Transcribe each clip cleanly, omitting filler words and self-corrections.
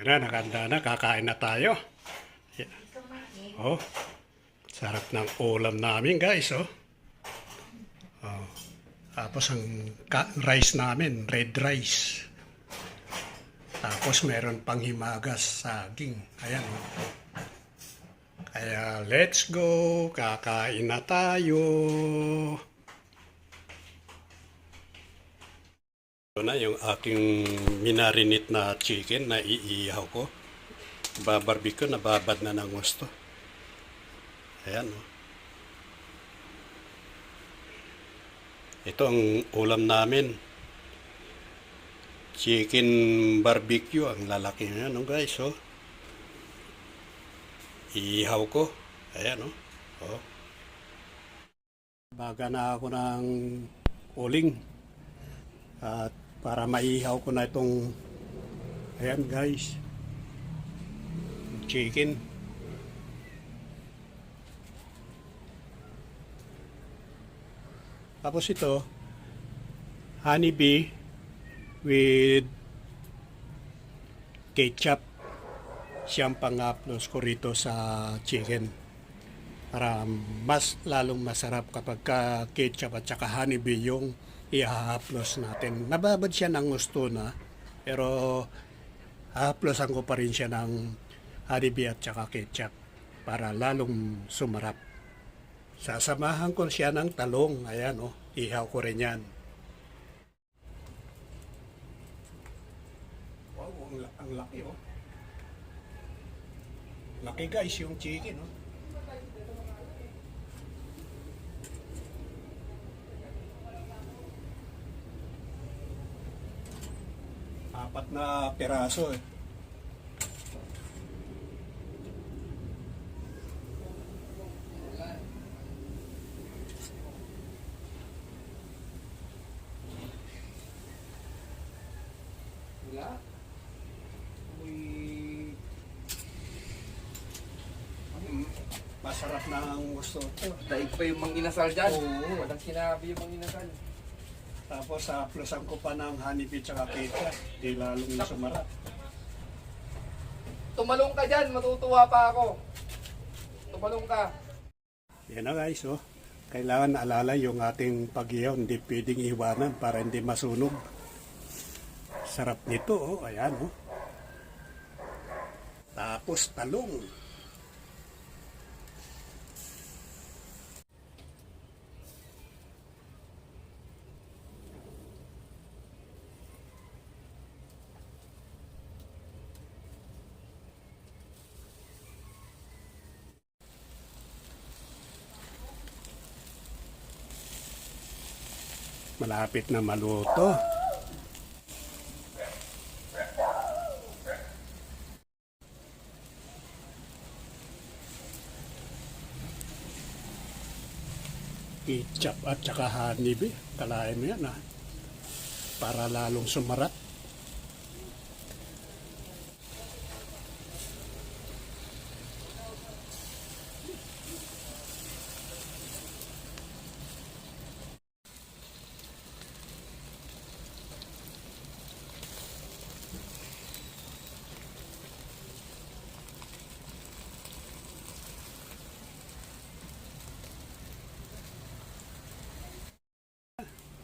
Tara, nakanda na. Kakain na tayo. Oh, sarap ng ulam namin, guys. Oh. Oh. Tapos ang rice namin, red rice. Tapos meron pang himagas, saging. Ayan. Oh. Kaya let's go. Kakain na tayo. Ito na yung aking minarinate na chicken na iihaw ko. Babarbecue, nababad na ng gusto. Ayan, oh. Ito ang ulam namin. Chicken barbecue. Ang lalaki na yan, guys, oh. Iihaw ko. Ayan, oh. Oh. Baga na ako ng uling. At para maihaw ko na itong, ayan, guys, chicken. Tapos ito, honeybee with ketchup. Siyang pang-upload ko rito sa chicken. Para mas lalong masarap kapag ketchup at saka honeybee yung i-haplos natin. Nababad siya ng gusto na, pero haplosan ko pa rin siya ng honeybee at saka ketchup para lalong sumarap. Sasamahan ko siya ng talong. Ayan, oh, ihaw ko rin yan. Wow, ang laki, oh. Laki, guys, yung chicken, oh. Apat na peraso, eh. Wala. Masarap na ang gusto ito. Daig pa yung manginasal dyan. Oo. Walang sinabi yung manginasal. Tapos haplosan ko pa ng honeybee tsaka ketchup. Di lalong na sumarap. Tumalong ka dyan, matutuwa pa ako. Tumalong ka. Yan na, guys, oh. Kailangan alala yung ating pag-ihaw. Hindi pwedeng iwanan para hindi masunog. Sarap nito, oh. Ayan, oh. Tapos talong. Malapit na maluto. Ketchup at saka honeybee. Kalahin mo yan, ha? Para lalong sumarap.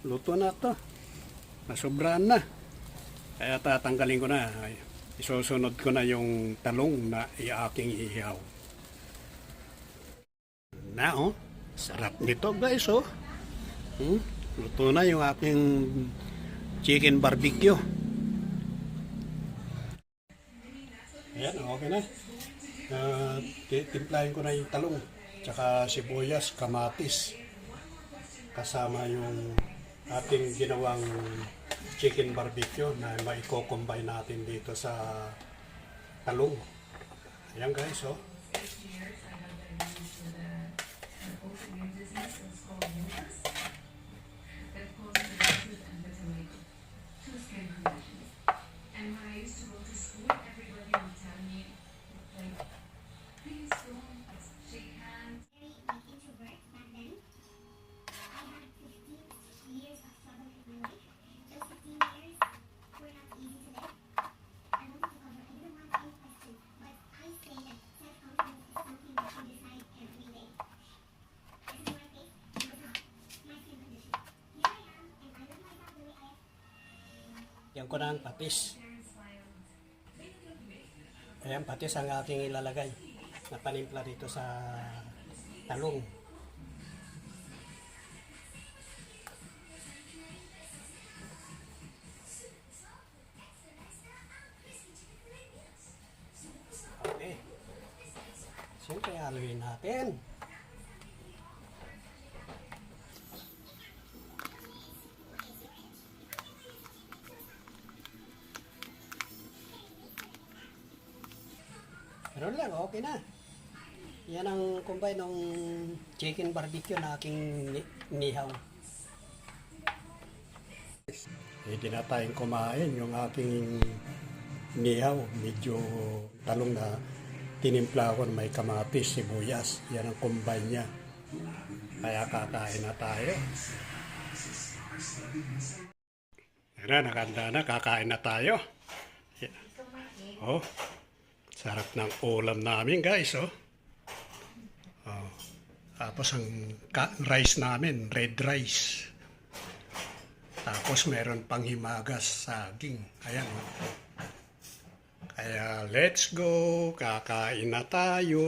Luto na to. Nasobrahan na. Kaya tatanggalin ko na. Isusunod ko na yung talong na iaking ihaw. Na, oh. Sarap nito, guys, oh. Luto na yung aking chicken barbecue. Ayan, okay na. Timplahin ko na yung talong. Tsaka sibuyas, kamatis. Kasama yung ating ginawang chicken barbecue na maiko-combine natin dito sa talong. Ayan, guys, oh. Yan ko na ang patis. Ayan, patis ang aking ilalagay na panimpla dito sa talong. Okay. Siyempre, haluin natin. Pero lang, okay na. Yan ang combine ng chicken barbecue na aking nihaw. Hindi na tayong kumain yung aking nihaw. Medyo talong na tinimpla ko na may kamatis, sibuyas. Yan ang combine niya. Kaya kakain na tayo. Yan na, nakanda na. Kakain na tayo. Oh. Sarap ng ulam namin, guys, oh. Oh. Tapos ang rice namin, red rice. Tapos meron pang himagas, saging. Ayan, oh. Kaya let's go, kakain na tayo.